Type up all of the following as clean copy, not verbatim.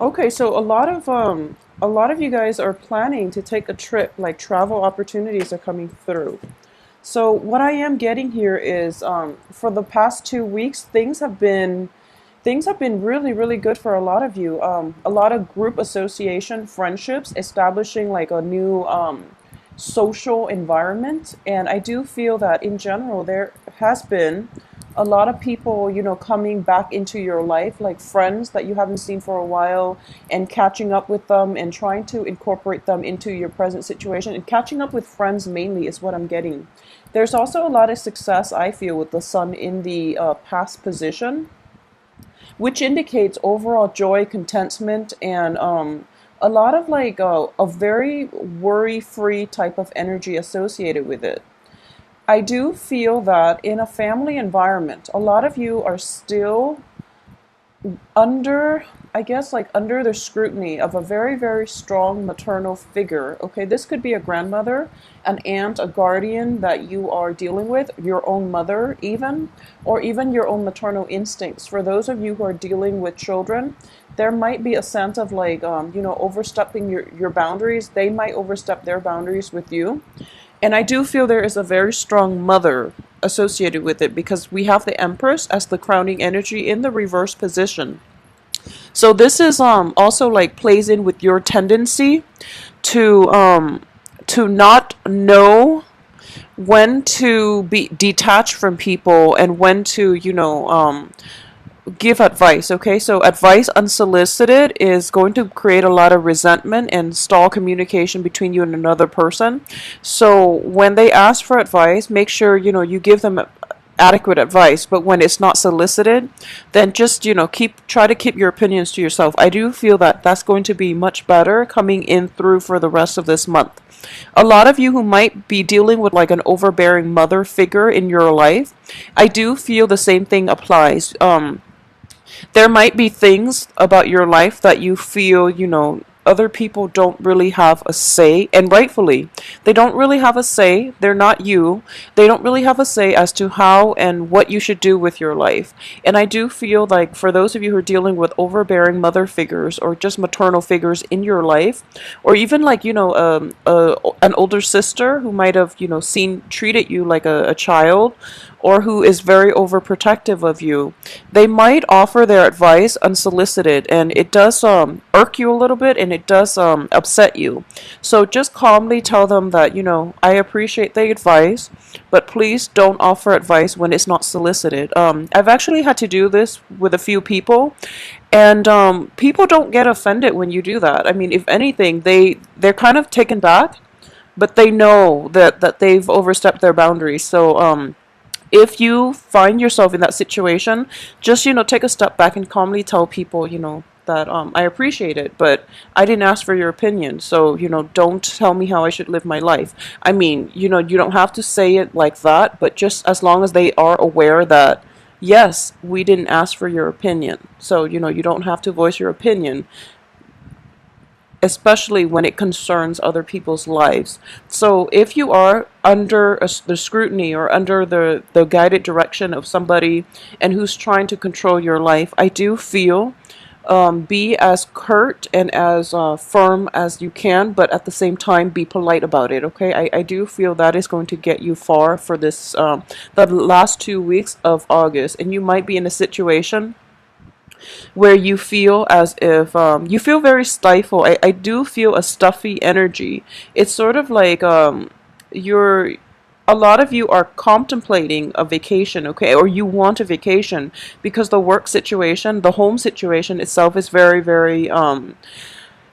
Okay, so a lot of you guys are planning to take a trip, like travel opportunities are coming through. So what I am getting here is for the past 2 weeks, things have been really, really good for a lot of you. A lot of group association friendships, establishing like a new social environment. And I do feel that in general, there has been a lot of people, coming back into your life, like friends that you haven't seen for a while, and catching up with them and trying to incorporate them into your present situation. And catching up with friends mainly is what I'm getting. There's also a lot of success, I feel, with the sun in the past position, which indicates overall joy, contentment, and a lot of like a very worry-free type of energy associated with it. I do feel that in a family environment, a lot of you are still under, I guess, like under the scrutiny of a very, very strong maternal figure. Okay, this could be a grandmother, an aunt, a guardian that you are dealing with, your own mother, even, or even your own maternal instincts. For those of you who are dealing with children, there might be a sense of like, overstepping your boundaries. They might overstep their boundaries with you. And I do feel there is a very strong mother associated with it because we have the Empress as the crowning energy in the reverse position. So this is also like plays in with your tendency to not know when to be detached from people and when to give advice. Okay, so advice unsolicited is going to create a lot of resentment and stall communication between you and another person. So when they ask for advice, make sure you give them adequate advice. But when it's not solicited, then just keep try to keep your opinions to yourself. I do feel that that's going to be much better coming in through for the rest of this month. A lot of you who might be dealing with like an overbearing mother figure in your life, I do feel the same thing applies. There might be things about your life that you feel, other people don't really have a say, and rightfully, they don't really have a say. They're not you. They don't really have a say as to how and what you should do with your life. And I do feel like for those of you who are dealing with overbearing mother figures or just maternal figures in your life, or even like, an older sister who might have, treated you like a child, or who is very overprotective of you, they might offer their advice unsolicited, and it does irk you a little bit, and it does upset you. So just calmly tell them that I appreciate the advice, but please don't offer advice when it's not solicited. I've actually had to do this with a few people, and people don't get offended when you do that. I mean, if anything, they're kind of taken back, but they know that they've overstepped their boundaries. So if you find yourself in that situation, just take a step back and calmly tell people, that I appreciate it, but I didn't ask for your opinion. So, don't tell me how I should live my life. I mean, you don't have to say it like that, but just as long as they are aware that yes, we didn't ask for your opinion. So, you don't have to voice your opinion, especially when it concerns other people's lives. So if you are under the scrutiny or under the guided direction of somebody and who's trying to control your life, I do feel be as curt and as firm as you can, but at the same time be polite about it. Okay, I do feel that is going to get you far for this the last 2 weeks of August, and you might be in a situation where you feel as if you feel very stifled. I do feel a stuffy energy. It's sort of like you're a lot of you are contemplating a vacation, okay, or you want a vacation because the work situation, the home situation itself is very, very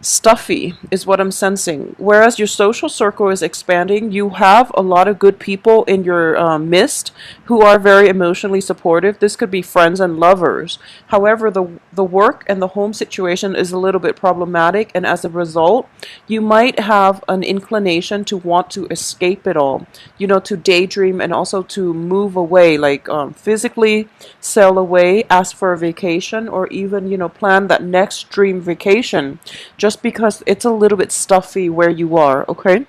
stuffy is what I'm sensing. Whereas your social circle is expanding, you have a lot of good people in your midst who are very emotionally supportive. This could be friends and lovers. However, the work and the home situation is a little bit problematic, and as a result, you might have an inclination to want to escape it all, to daydream and also to move away, like physically sail away, ask for a vacation, or even, plan that next dream vacation just because it's a little bit stuffy where you are, okay?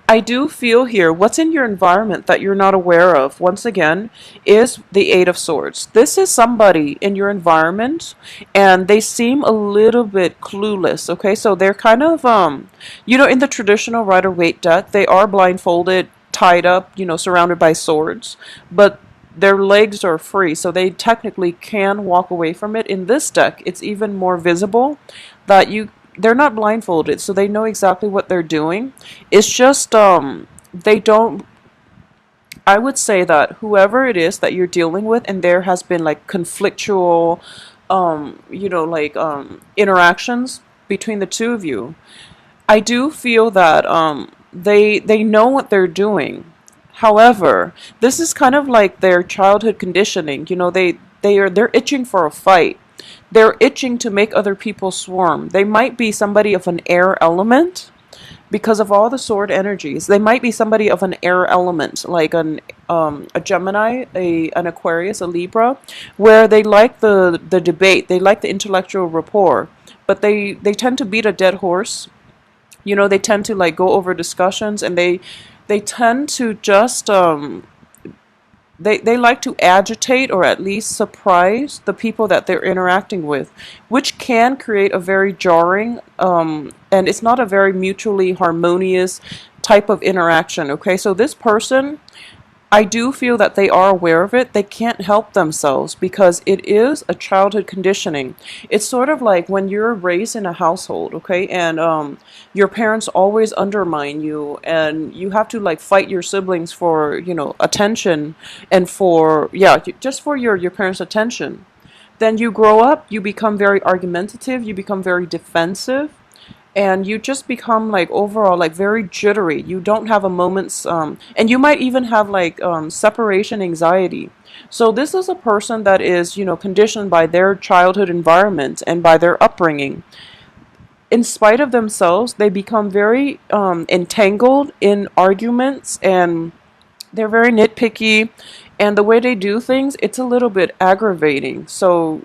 I do feel here what's in your environment that you're not aware of, once again, is the Eight of Swords. This is somebody in your environment and they seem a little bit clueless, okay? So they're kind of, in the traditional Rider-Waite deck, they are blindfolded, tied up, surrounded by swords, but their legs are free, so they technically can walk away from it. In this deck, it's even more visible that they're not blindfolded, so they know exactly what they're doing. It's just they don't. I would say that whoever it is that you're dealing with, and there has been like conflictual, interactions between the two of you. I do feel that they know what they're doing. However, this is kind of like their childhood conditioning. They're itching for a fight. They're itching to make other people swarm. They might be somebody of an air element because of all the sword energies. They might be somebody of an air element, like a Gemini, an Aquarius, a Libra, where they like the debate. They like the intellectual rapport, but they tend to beat a dead horse. They tend to like go over discussions, and they tend to just they like to agitate or at least surprise the people that they're interacting with, which can create a very jarring and it's not a very mutually harmonious type of interaction. Okay, so this person, I do feel that they are aware of it. They can't help themselves because it is a childhood conditioning. It's sort of like when you're raised in a household, okay, and your parents always undermine you, and you have to like fight your siblings for attention and for just for your parents' attention. Then you grow up, you become very argumentative, you become very defensive, and you just become like overall like very jittery. You don't have a moment's and you might even have like separation anxiety. So this is a person that is conditioned by their childhood environment and by their upbringing. In spite of themselves, they become very entangled in arguments, and they're very nitpicky, and the way they do things, it's a little bit aggravating. So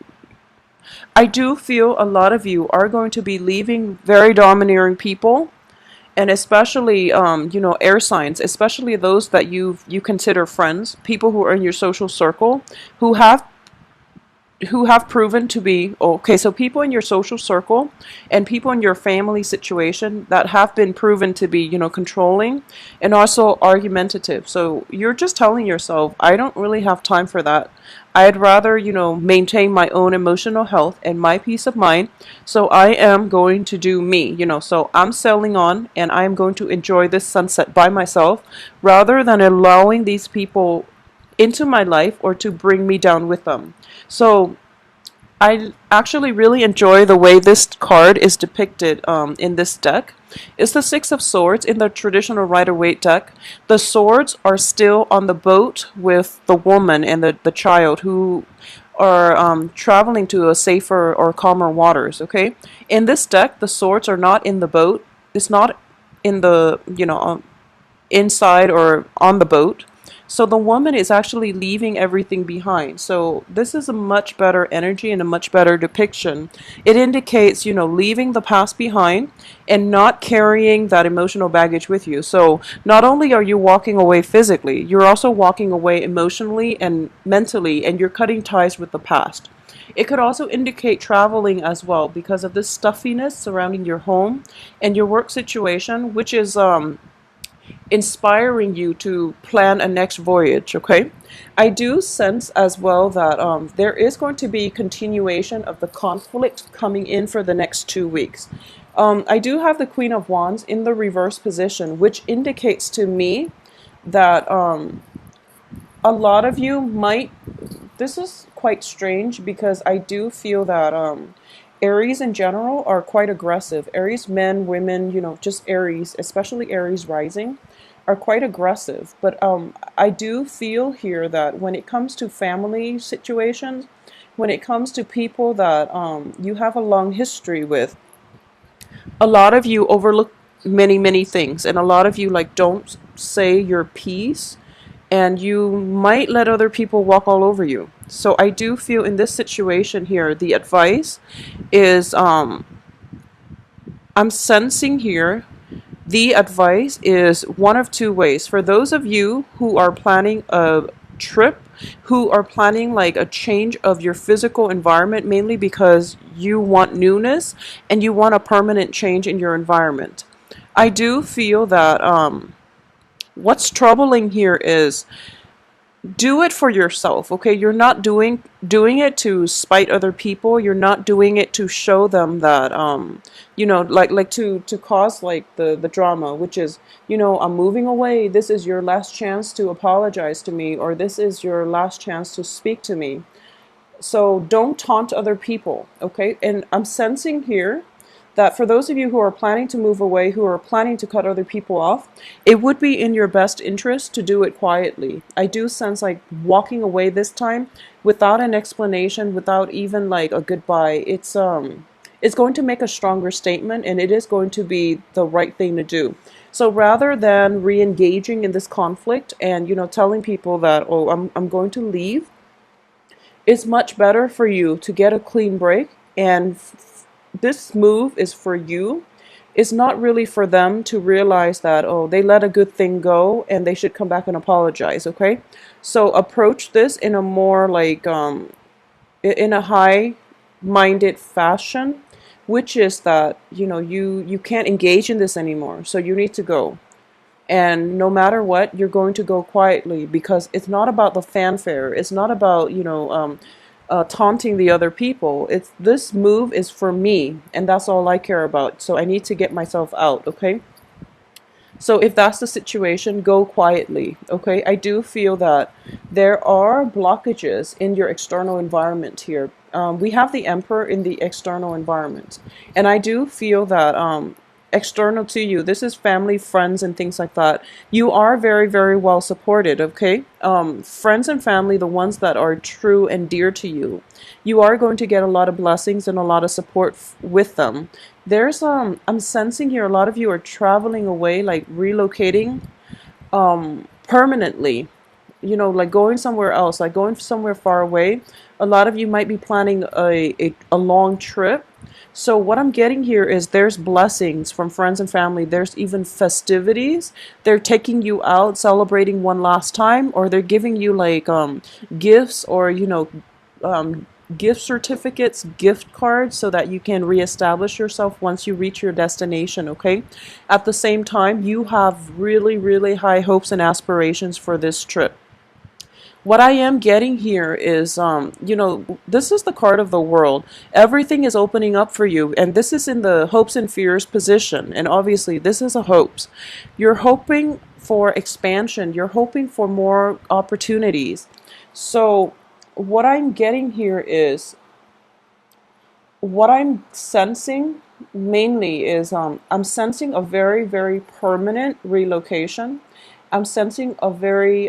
I do feel a lot of you are going to be leaving very domineering people, and especially air signs, especially those that you consider friends, people who are in your social circle, who have proven to be okay. So people in your social circle and people in your family situation that have been proven to be controlling and also argumentative. So you're just telling yourself, I don't really have time for that. I'd rather maintain my own emotional health and my peace of mind. So I am going to do me. So I'm sailing on, and I am going to enjoy this sunset by myself rather than allowing these people into my life or to bring me down with them. So I actually really enjoy the way this card is depicted in this deck. It's the Six of Swords in the traditional Rider-Waite deck. The swords are still on the boat with the woman and the child who are traveling to a safer or calmer waters, okay? In this deck, the swords are not in the boat. It's not in the, inside or on the boat. So the woman is actually leaving everything behind. So this is a much better energy and a much better depiction. It indicates, leaving the past behind and not carrying that emotional baggage with you. So not only are you walking away physically, you're also walking away emotionally and mentally, and you're cutting ties with the past. It could also indicate traveling as well because of this stuffiness surrounding your home and your work situation, which is inspiring you to plan a next voyage. Okay, I do sense as well that there is going to be continuation of the conflict coming in for the next 2 weeks. I do have the Queen of Wands in the reverse position, which indicates to me that a lot of you might, this is quite strange because I do feel that Aries in general are quite aggressive. Aries men, women, just Aries, especially Aries rising, are quite aggressive. But I do feel here that when it comes to family situations, when it comes to people that you have a long history with, a lot of you overlook many things, and a lot of you like don't say your piece, and you might let other people walk all over you. So I do feel in this situation here, the advice is I'm sensing here The advice is one of two ways. For those of you who are planning a trip, who are planning like a change of your physical environment, mainly because you want newness and you want a permanent change in your environment. I do feel that what's troubling here is do it for yourself, okay? You're not doing it to spite other people. You're not doing it to show them that like to cause like the drama, which is, I'm moving away. This is your last chance to apologize to me, or this is your last chance to speak to me. So don't taunt other people, okay? And I'm sensing here that for those of you who are planning to move away, who are planning to cut other people off, it would be in your best interest to do it quietly. I do sense like walking away this time without an explanation, without even like a goodbye. It's going to make a stronger statement, and it is going to be the right thing to do. So rather than re-engaging in this conflict and telling people that, oh, I'm going to leave, it's much better for you to get a clean break. And this move is for you. It's not really for them to realize that, oh, they let a good thing go and they should come back and apologize, okay? So approach this in a more like, in a high minded fashion, which is that, you can't engage in this anymore. So you need to go. And no matter what, you're going to go quietly, because it's not about the fanfare. It's not about, taunting the other people. It's this move is for me, and that's all I care about. So I need to get myself out, okay? So if that's the situation, go quietly, okay? I do feel that there are blockages in your external environment here. We have the Emperor in the external environment. And I do feel that external to you, this is family, friends, and things like that. You are very, very well supported, okay? Friends and family, the ones that are true and dear to you, you are going to get a lot of blessings and a lot of support with them. There's I'm sensing here a lot of you are traveling away, like relocating permanently, like going somewhere else, like going somewhere far away. A lot of you might be planning a long trip. So what I'm getting here is there's blessings from friends and family. There's even festivities. They're taking you out, celebrating one last time, or they're giving you like gifts, or um, gift certificates, gift cards, so that you can reestablish yourself once you reach your destination, okay? At the same time, you have really, really high hopes and aspirations for this trip. What I am getting here is, this is the card of the world. Everything is opening up for you, and this is in the hopes and fears position. And obviously, this is a hopes. You're hoping for expansion. You're hoping for more opportunities. So, what I'm getting here is, what I'm sensing mainly is, I'm sensing a very, very permanent relocation. I'm sensing a very,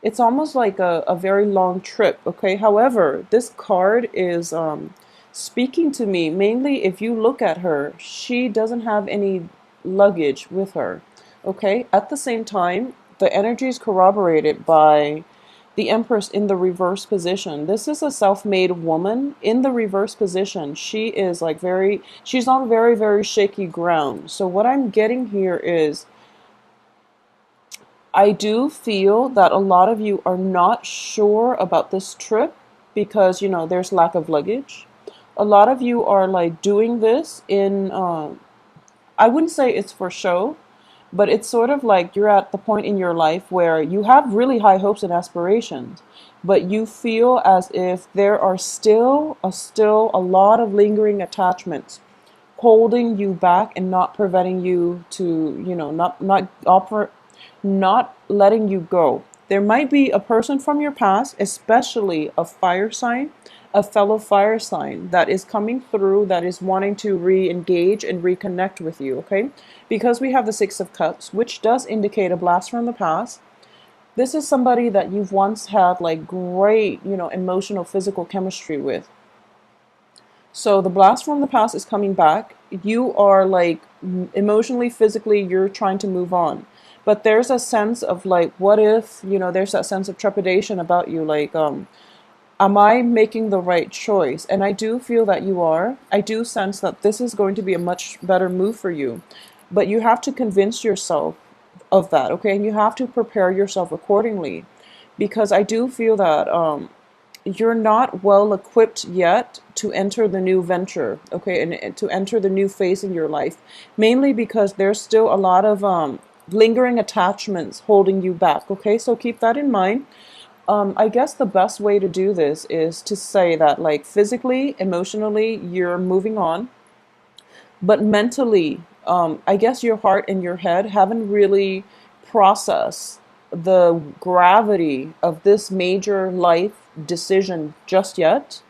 it's almost like a very long trip, okay? However, this card is speaking to me. Mainly, if you look at her, she doesn't have any luggage with her, okay? At the same time, the energy is corroborated by the Empress in the reverse position. This is a self-made woman in the reverse position. She is like she's on very, very shaky ground. So what I'm getting here is, I do feel that a lot of you are not sure about this trip because, there's lack of luggage. A lot of you are like doing this in, I wouldn't say it's for show, but it's sort of like you're at the point in your life where you have really high hopes and aspirations, but you feel as if there are still a lot of lingering attachments holding you back and not preventing you to, not letting you go. There might be a person from your past, especially a fire sign, a fellow fire sign that is coming through, that is wanting to re-engage and reconnect with you, okay? Because we have the Six of Cups, which does indicate a blast from the past. This is somebody that you've once had like great, emotional, physical chemistry with. So the blast from the past is coming back. You are like emotionally, physically, you're trying to move on. But there's a sense of like, what if, there's that sense of trepidation about you, like, am I making the right choice? And I do feel that you are. I do sense that this is going to be a much better move for you. but you have to convince yourself of that, okay? And you have to prepare yourself accordingly, because I do feel that you're not well equipped yet to enter the new venture, okay, and to enter the new phase in your life, mainly because there's still a lot of lingering attachments holding you back, okay? So keep that in mind. I guess the best way to do this is to say that, like, physically, emotionally, you're moving on, but mentally, I guess your heart and your head haven't really processed the gravity of this major life decision just yet.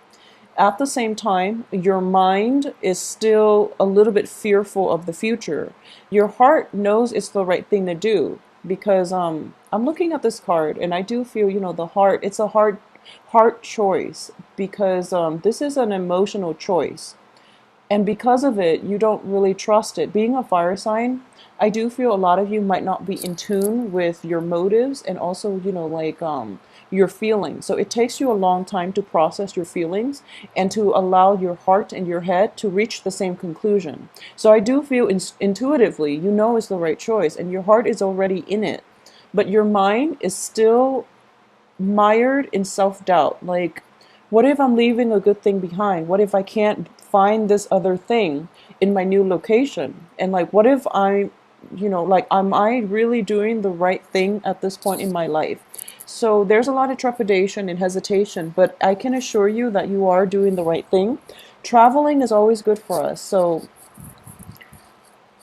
At the same time, your mind is still a little bit fearful of the future. Your heart knows it's the right thing to do, because I'm looking at this card and I do feel, the heart, it's a heart choice, because this is an emotional choice. And because of it, you don't really trust it. Being a fire sign, I do feel a lot of you might not be in tune with your motives, and also, like, your feelings. So it takes you a long time to process your feelings and to allow your heart and your head to reach the same conclusion. So I do feel intuitively, it's the right choice and your heart is already in it, but your mind is still mired in self-doubt. Like, what if I'm leaving a good thing behind? What if I can't find this other thing in my new location? And like, what if like, am I really doing the right thing at this point in my life? So there's a lot of trepidation and hesitation, but I can assure you that you are doing the right thing. Traveling is always good for us. So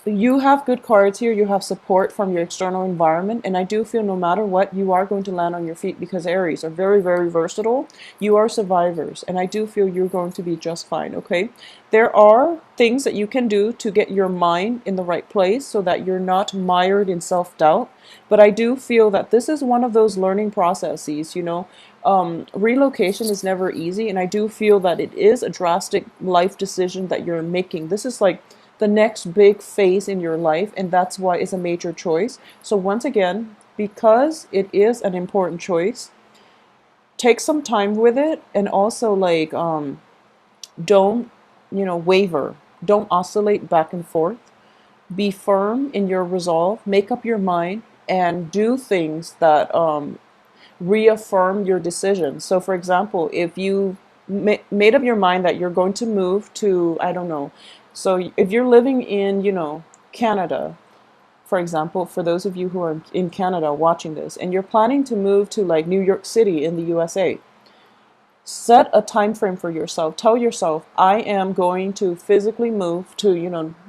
you have good cards here. You have support from your external environment, and I do feel no matter what, you are going to land on your feet, because Aries are very, very versatile. You are survivors, and I do feel you're going to be just fine, okay? There are things that you can do to get your mind in the right place so that you're not mired in self-doubt, but I do feel that this is one of those learning processes, relocation is never easy, and I do feel that it is a drastic life decision that you're making. This is like the next big phase in your life, and that's why it's a major choice. So once again, because it is an important choice, take some time with it, and also, like, don't, waver. Don't oscillate back and forth. Be firm in your resolve, make up your mind, and do things that reaffirm your decision. So for example, if you made up your mind that you're going to move to, I don't know, so if you're living in, Canada, for example, for those of you who are in Canada watching this, and you're planning to move to like New York City in the USA, set a time frame for yourself. Tell yourself, I am going to physically move to,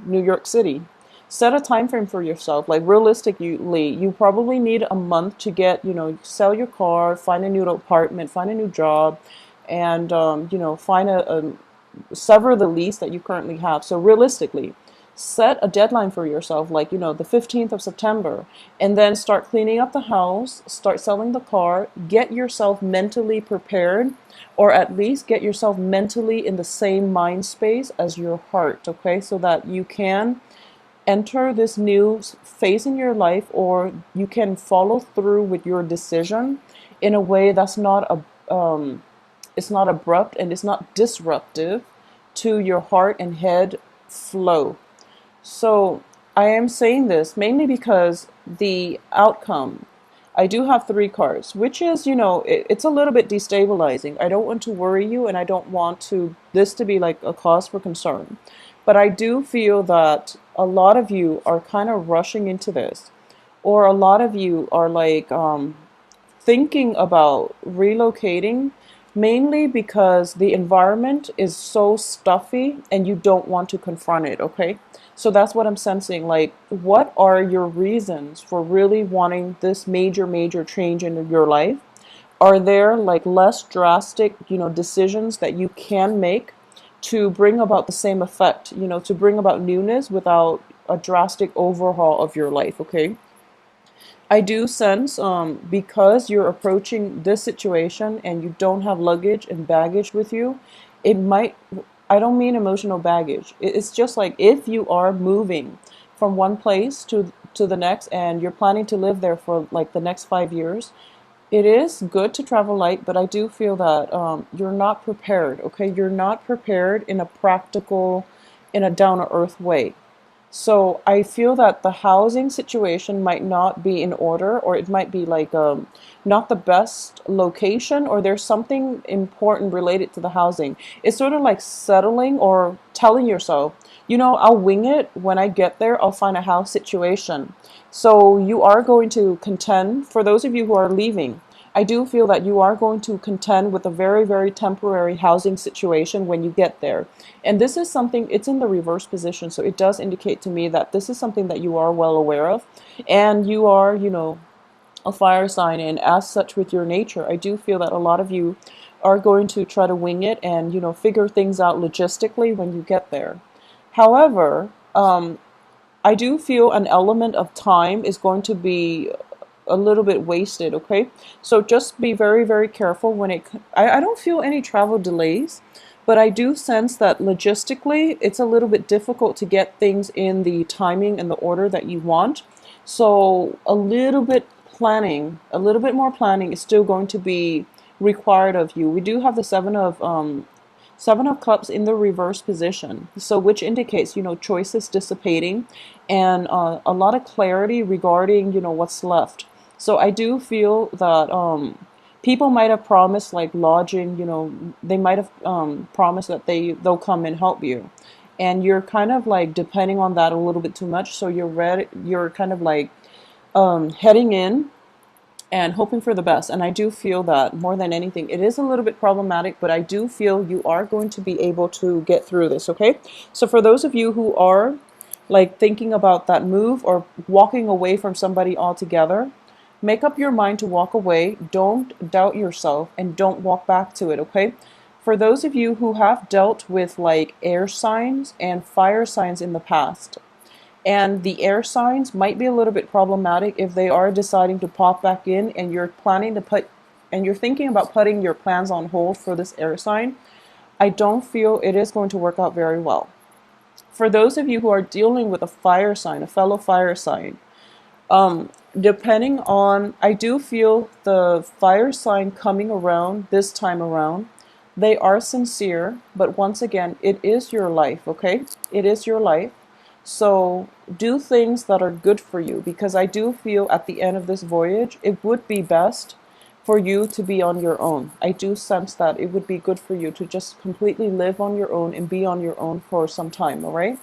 New York City. Set a time frame for yourself. Like, realistically, you probably need a month to get, sell your car, find a new apartment, find a new job, and find a sever the lease that you currently have. So realistically, set a deadline for yourself, like, the 15th of September, and then start cleaning up the house, start selling the car, get yourself mentally prepared, or at least get yourself mentally in the same mind space as your heart, okay? So that you can enter this new phase in your life, or you can follow through with your decision in a way that's not it's not abrupt and it's not disruptive to your heart and head flow. So I am saying this mainly because the outcome, I do have three cards, which is, it's a little bit destabilizing. I don't want to worry you, and I don't want this to be like a cause for concern. But I do feel that a lot of you are kind of rushing into this, or a lot of you are like, thinking about relocating, mainly because the environment is so stuffy and you don't want to confront it, okay? So that's what I'm sensing. Like, what are your reasons for really wanting this major, major change in your life? Are there like less drastic, decisions that you can make to bring about the same effect, to bring about newness without a drastic overhaul of your life, okay? I do sense, because you're approaching this situation and you don't have luggage and baggage with you, it might, I don't mean emotional baggage. It's just like, if you are moving from one place to the next, and you're planning to live there for like the next 5 years, it is good to travel light, but I do feel that you're not prepared, okay? You're not prepared in a practical, in a down-to-earth way. So I feel that the housing situation might not be in order, or it might be like not the best location, or there's something important related to the housing. It's sort of like settling or telling yourself, I'll wing it. When I get there, I'll find a house situation. So you are going to contend, for those of you who are leaving, I do feel that you are going to contend with a very, very temporary housing situation when you get there. And this is something, it's in the reverse position. So it does indicate to me that this is something that you are well aware of. And you are, a fire sign. And as such, with your nature, I do feel that a lot of you are going to try to wing it and, figure things out logistically when you get there. However, I do feel an element of time is going to be a little bit wasted, okay? So just be very, very careful when I don't feel any travel delays, but I do sense that logistically it's a little bit difficult to get things in the timing and the order that you want. So a little bit more planning is still going to be required of you. We do have the Seven of Cups in the reverse position, so which indicates, choices dissipating and a lot of clarity regarding, what's left. So I do feel that people might have promised like lodging, they might have promised that they'll come and help you. And you're kind of like depending on that a little bit too much. So you're kind of like heading in and hoping for the best. And I do feel that more than anything, it is a little bit problematic, but I do feel you are going to be able to get through this, okay? So for those of you who are like thinking about that move or walking away from somebody altogether, make up your mind to walk away. Don't doubt yourself and don't walk back to it, okay? For those of you who have dealt with like air signs and fire signs in the past, and the air signs might be a little bit problematic if they are deciding to pop back in and you're thinking about putting your plans on hold for this air sign. I don't feel it is going to work out very well. For those of you who are dealing with a fire sign, a fellow fire sign, depending on, I do feel the fire sign coming around this time around, they are sincere, but once again, it is your life, okay? It is your life. So do things that are good for you, because I do feel at the end of this voyage, it would be best for you to be on your own. I do sense that it would be good for you to just completely live on your own and be on your own for some time, all right?